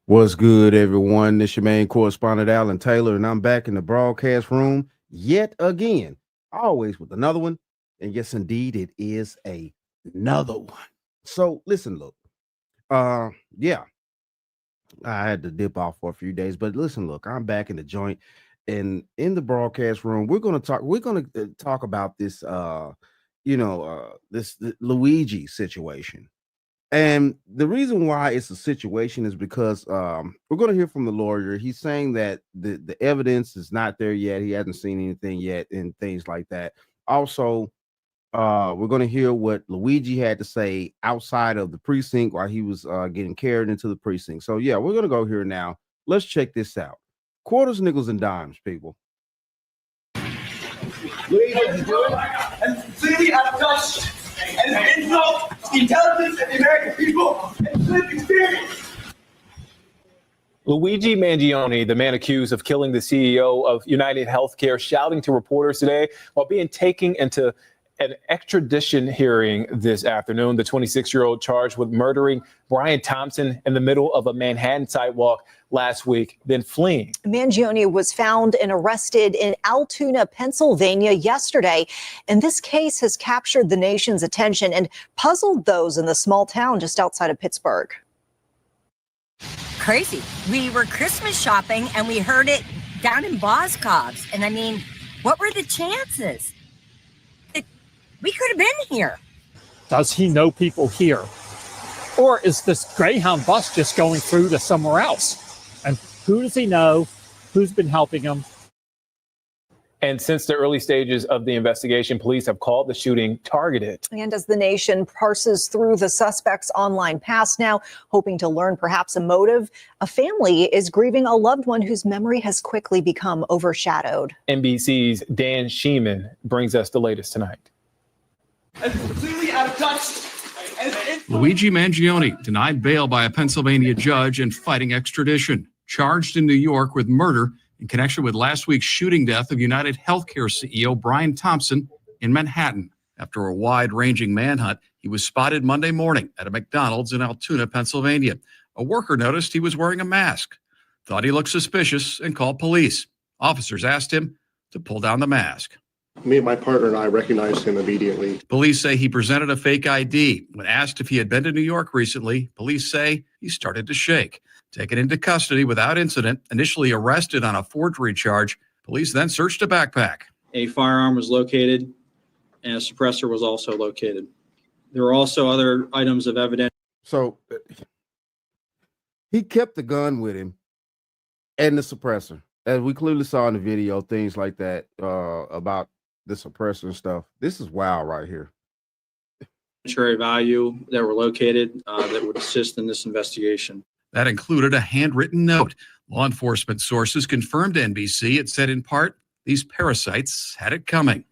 What's good, everyone? This your main correspondent, Alan Taylor, and I'm back in the broadcast room yet again, always with another one. And yes, indeed, it is another one. So listen, look, yeah, I had to dip off for a few days, but listen, look, I'm back in the joint and in the broadcast room. We're gonna talk about this, this Luigi situation. And the reason why it's a situation is because we're going to hear from the lawyer. He's saying that the evidence is not there yet. He hasn't seen anything yet and things like that. Also, we're going to hear what Luigi had to say outside of the precinct while he was getting carried into the precinct. So, yeah, we're going to go here now. Let's check this out. Quarters, nickels, and dimes, people. Luigi is doing and completely out of touch and insult the intelligence of the American people and lived experience. Luigi Mangione, the man accused of killing the CEO of United Healthcare, shouting to reporters today while being taken into an extradition hearing this afternoon. The 26-year-old charged with murdering Brian Thompson in the middle of a Manhattan sidewalk last week, then fleeing. Mangione was found and arrested in Altoona, Pennsylvania yesterday. And this case has captured the nation's attention and puzzled those in the small town just outside of Pittsburgh. Crazy. We were Christmas shopping and we heard it down in Boscov's. And I mean, what were the chances? We could have been here. Does he know people here? Or is this Greyhound bus just going through to somewhere else? And who does he know? Who's been helping him? And since the early stages of the investigation, police have called the shooting targeted. And as the nation parses through the suspect's online past now, hoping to learn perhaps a motive, a family is grieving a loved one whose memory has quickly become overshadowed. NBC's Dan Sheeman brings us the latest tonight. And completely out of touch. Luigi Mangione denied bail by a Pennsylvania judge and fighting extradition, charged in New York with murder in connection with last week's shooting death of United Healthcare CEO Brian Thompson in Manhattan. After a wide-ranging manhunt, he was spotted Monday morning at a McDonald's in Altoona, Pennsylvania. A worker noticed he was wearing a mask, thought he looked suspicious, and called police. Officers asked him to pull down the mask. Me and my partner and I recognized him immediately. Police say he presented a fake ID. When asked if he had been to New York recently, police say he started to shake. Taken into custody without incident, initially arrested on a forgery charge, police then searched a backpack. A firearm was located and a suppressor was also located. There were also other items of evidence. So he kept the gun with him and the suppressor. As we clearly saw in the video, things like that about the suppressor and stuff. This is wild right here. Value that were located that would assist in this investigation. That included a handwritten note. Law enforcement sources confirmed to NBC. It said in part, these parasites had it coming.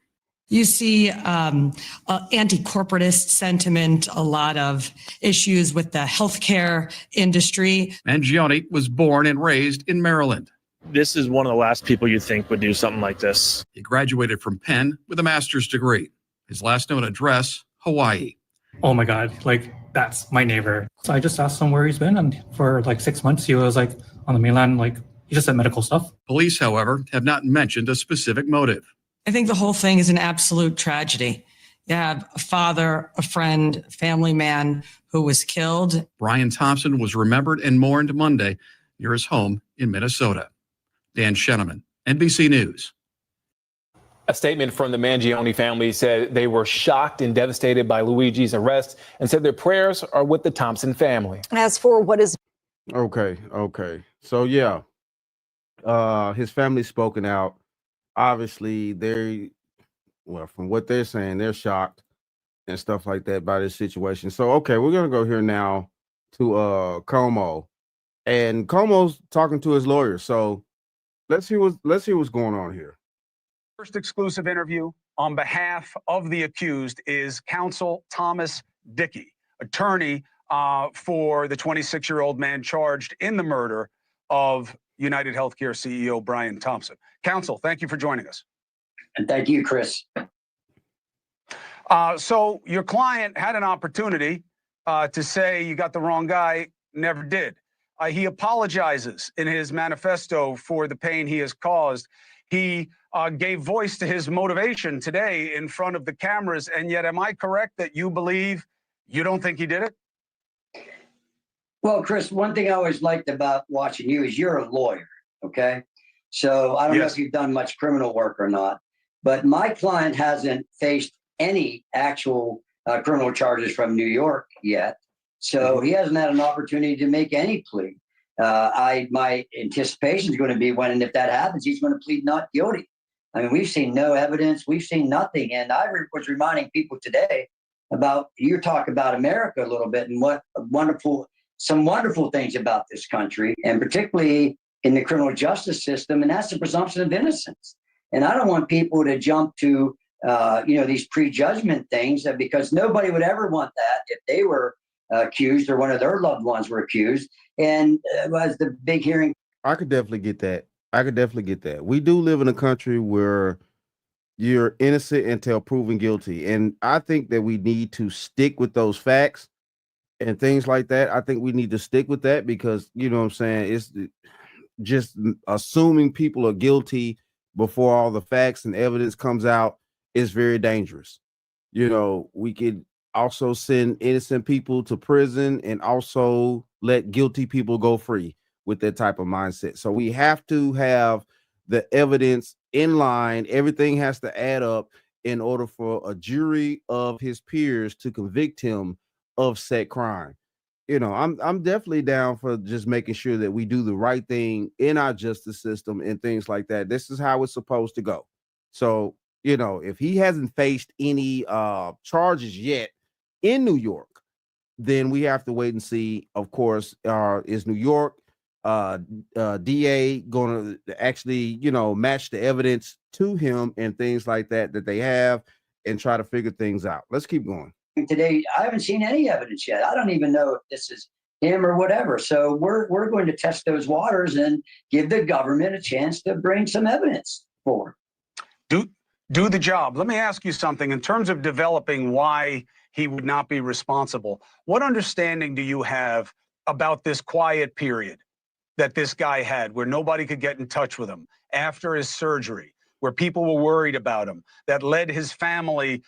You see anti-corporatist sentiment, a lot of issues with the healthcare industry. Mangione was born and raised in Maryland. This is one of the last people you'd think would do something like this. He graduated from Penn with a master's degree. His last known address, Hawaii. Oh my God, like that's my neighbor. So I just asked him where he's been, and for like 6 months he was like on the mainland, like he just said medical stuff. Police, however, have not mentioned a specific motive. I think the whole thing is an absolute tragedy. You have a father, a friend, family man who was killed. Brian Thompson was remembered and mourned Monday near his home in Minnesota. Dan Sheneman, NBC News. A statement from the Mangione family said they were shocked and devastated by Luigi's arrest and said their prayers are with the Thompson family. As for what is... Okay. So, yeah, his family's spoken out. Obviously, from what they're saying, they're shocked and stuff like that by this situation. So, okay, we're going to go here now to Como. And Como's talking to his lawyer. So let's hear what's going on here. First exclusive interview on behalf of the accused is counsel Thomas Dickey, attorney for the 26-year-old man charged in the murder of United Healthcare CEO Brian Thompson. Counsel, thank you for joining us. And thank you, Chris. So your client had an opportunity to say you got the wrong guy, never did. He apologizes in his manifesto for the pain he has caused. He gave voice to his motivation today in front of the cameras. And yet, am I correct that you believe you don't think he did it? Well, Chris, one thing I always liked about watching you is you're a lawyer, okay? So I don't know if you've done much criminal work or not, but my client hasn't faced any actual criminal charges from New York yet. So he hasn't had an opportunity to make any plea. My anticipation is going to be when, and if that happens, he's going to plead not guilty. I mean, we've seen no evidence. We've seen nothing. And I was reminding people today about, you talk about America a little bit and what some wonderful things about this country, and particularly in the criminal justice system, and that's the presumption of innocence. And I don't want people to jump to, these prejudgment things, because nobody would ever want that if they were accused or one of their loved ones were accused. And was the big hearing. I could definitely get that. We do live in a country where you're innocent until proven guilty. And I think that we need to stick with those facts and things like that. I think we need to stick with that because, you know what I'm saying, it's just assuming people are guilty before all the facts and evidence comes out is very dangerous. You know, we could also send innocent people to prison and also let guilty people go free with that type of mindset. So we have to have the evidence in line. Everything has to add up in order for a jury of his peers to convict him of said crime. You know, I'm definitely down for just making sure that we do the right thing in our justice system and things like that. This is how it's supposed to go. So, you know, if he hasn't faced any charges yet in New York, then we have to wait and see. Of course, is New York DA going to actually, match the evidence to him and things like that they have and try to figure things out. Let's keep going. Today, I haven't seen any evidence yet. I don't even know if this is him or whatever. So we're going to test those waters and give the government a chance to bring some evidence forward. Do the job. Let me ask you something in terms of developing why he would not be responsible. What understanding do you have about this quiet period that this guy had where nobody could get in touch with him after his surgery, where people were worried about him, that led his family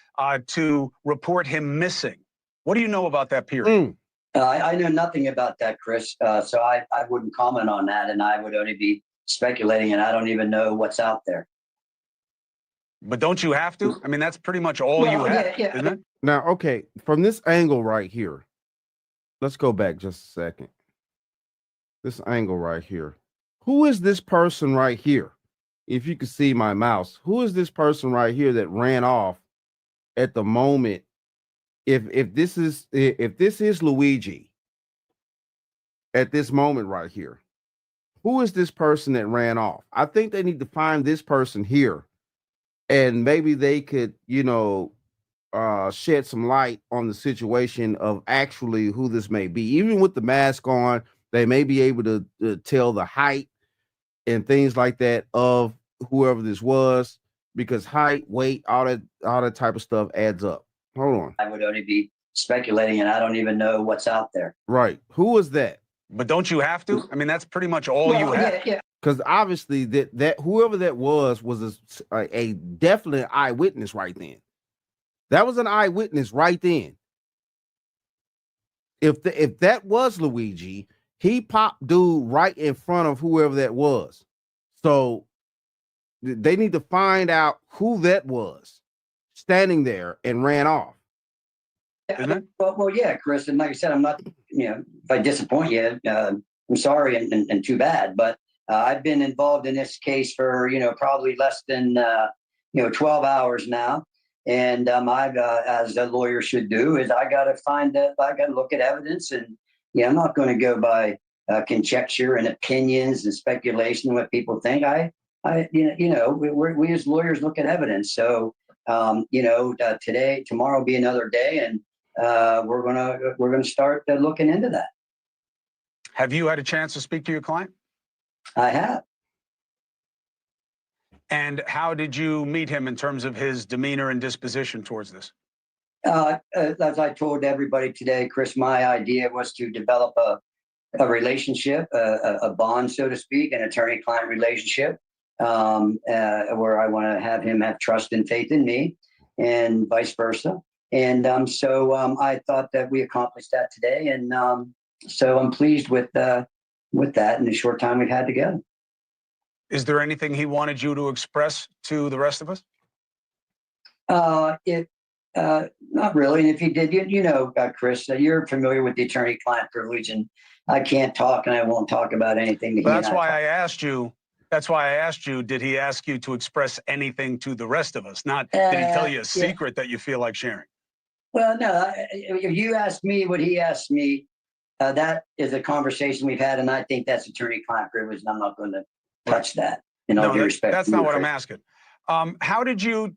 to report him missing? What do you know about that period? I know nothing about that, Chris. So I wouldn't comment on that, and I would only be speculating, and I don't even know what's out there. But don't you have to? I mean, that's pretty much all you have, isn't it? Now, okay, from this angle right here, let's go back just a second. This angle right here. Who is this person right here? If you could see my mouse, who is this person right here that ran off at the moment? If this is Luigi at this moment right here, who is this person that ran off? I think they need to find this person here, and maybe they could, shed some light on the situation of actually who this may be. Even with the mask on, they may be able to tell the height and things like that of whoever this was, because height, weight, all that type of stuff adds up. Hold on. I would only be speculating, and I don't even know what's out there. Right. Who was that? But don't you have to? I mean, that's pretty much all you have. Yeah. Because obviously that whoever that was a definite eyewitness right then. That was an eyewitness right then. If that was Luigi, he popped dude right in front of whoever that was. So they need to find out who that was standing there and ran off. Well, yeah, Chris. And like I said, I'm not, if I disappoint you, I'm sorry and too bad. But I've been involved in this case for, probably less than, 12 hours now. And I've, as a lawyer should do, is I got to look at evidence. And, I'm not going to go by conjecture and opinions and speculation, what people think. We as lawyers look at evidence. So, tomorrow will be another day, and we're gonna start looking into that. Have you had a chance to speak to your client? I have. And how did you meet him in terms of his demeanor and disposition towards this? As I told everybody today, Chris, my idea was to develop a relationship, a bond, so to speak, an attorney-client relationship, where I want to have him have trust and faith in me, and vice versa. And so I thought that we accomplished that today, and so I'm pleased with that in the short time we've had together. Is there anything he wanted you to express to the rest of us? Not really. And if he did, you know, Chris, you're familiar with the attorney-client privilege, and I can't talk, and I won't talk about anything. Well, that's why I asked you. That's why I asked you, did he ask you to express anything to the rest of us? Not, did he tell you a secret that you feel like sharing? Well, no, if you ask me what he asked me, that is a conversation we've had, and I think that's attorney-client privilege, and I'm not going to touch that. In all due respect. That's not what I'm asking. How did you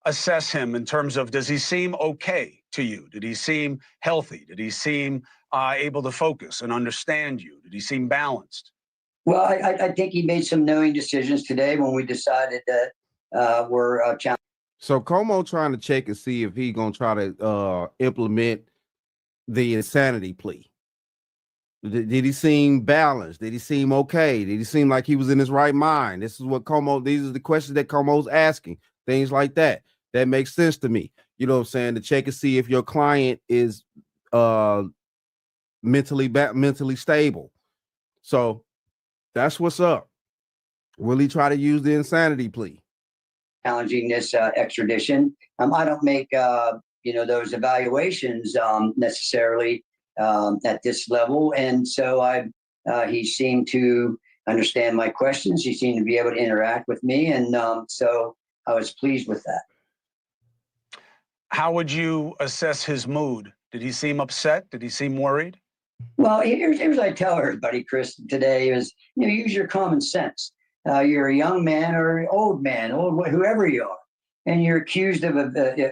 assess him in terms of, does he seem okay to you? Did he seem healthy? Did he seem able to focus and understand you? Did he seem balanced? Well, I think he made some knowing decisions today when we decided that we're challenging. So Como trying to check and see if he gonna try to implement the insanity plea. Did he seem balanced? Did he seem okay? Did he seem like he was in his right mind? This is what these are the questions that Como's asking. Things like that. That makes sense to me. You know what I'm saying? To check and see if your client is mentally stable. So that's what's up. Will he try to use the insanity plea? Challenging this extradition. I don't make those evaluations necessarily at this level, and so he seemed to understand my questions. He seemed to be able to interact with me, and so I was pleased with that. How would you assess his mood? Did he seem upset? Did he seem worried? Well, here's what I tell everybody, Chris, today is, use your common sense. You're a young man or an old man, whoever you are, and you're accused of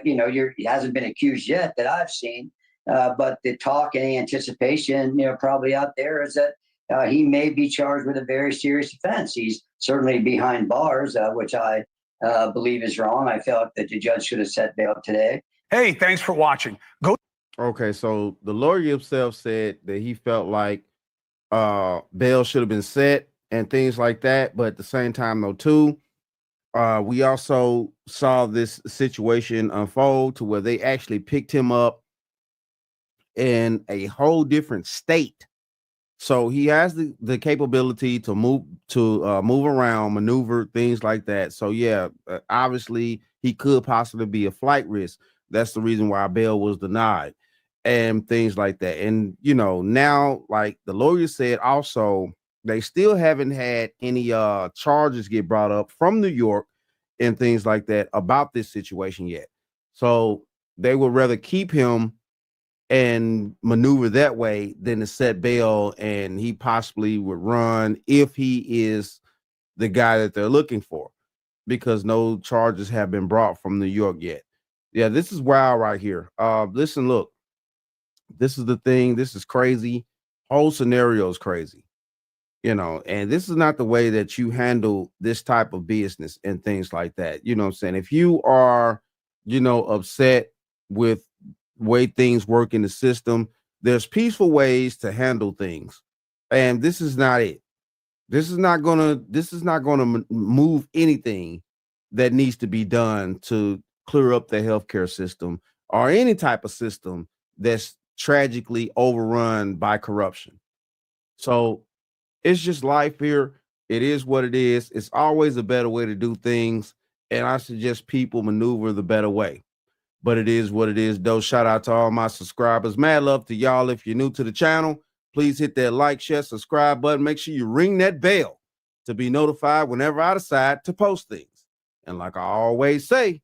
he hasn't been accused yet that I've seen, but the talk and anticipation, probably out there is that he may be charged with a very serious offense. He's certainly behind bars, which I believe is wrong. I felt that the judge should have set bail today. Hey, thanks for watching. Go. Okay, so the lawyer himself said that he felt like bail should have been set and things like that, but at the same time, though, too, we also saw this situation unfold to where they actually picked him up in a whole different state. So he has the capability to move around, maneuver, things like that. So yeah, obviously he could possibly be a flight risk. That's the reason why bail was denied and things like that. And now, like the lawyer said, also they still haven't had any charges get brought up from New York and things like that about this situation yet. So they would rather keep him and maneuver that way than to set bail, and he possibly would run if he is the guy that they're looking for, because no charges have been brought from New York yet. Yeah, this is wild right here. Listen, look, this is the thing. This is crazy. Whole scenario is crazy, and this is not the way that you handle this type of business and things like that. You know what I'm saying? If you are, upset with way things work in the system, there's peaceful ways to handle things, and this is not it. This is not gonna move anything that needs to be done to clear up the healthcare system or any type of system that's tragically overrun by corruption. So it's just life here. It is what it is. It's always a better way to do things, and I suggest people maneuver the better way. But it is what it is, though. Shout out to all my subscribers. Mad love to y'all. If you're new to the channel, please hit that like, share, subscribe button. Make sure you ring that bell to be notified whenever I decide to post things. And like I always say,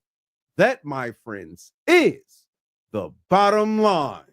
that, my friends, is the bottom line.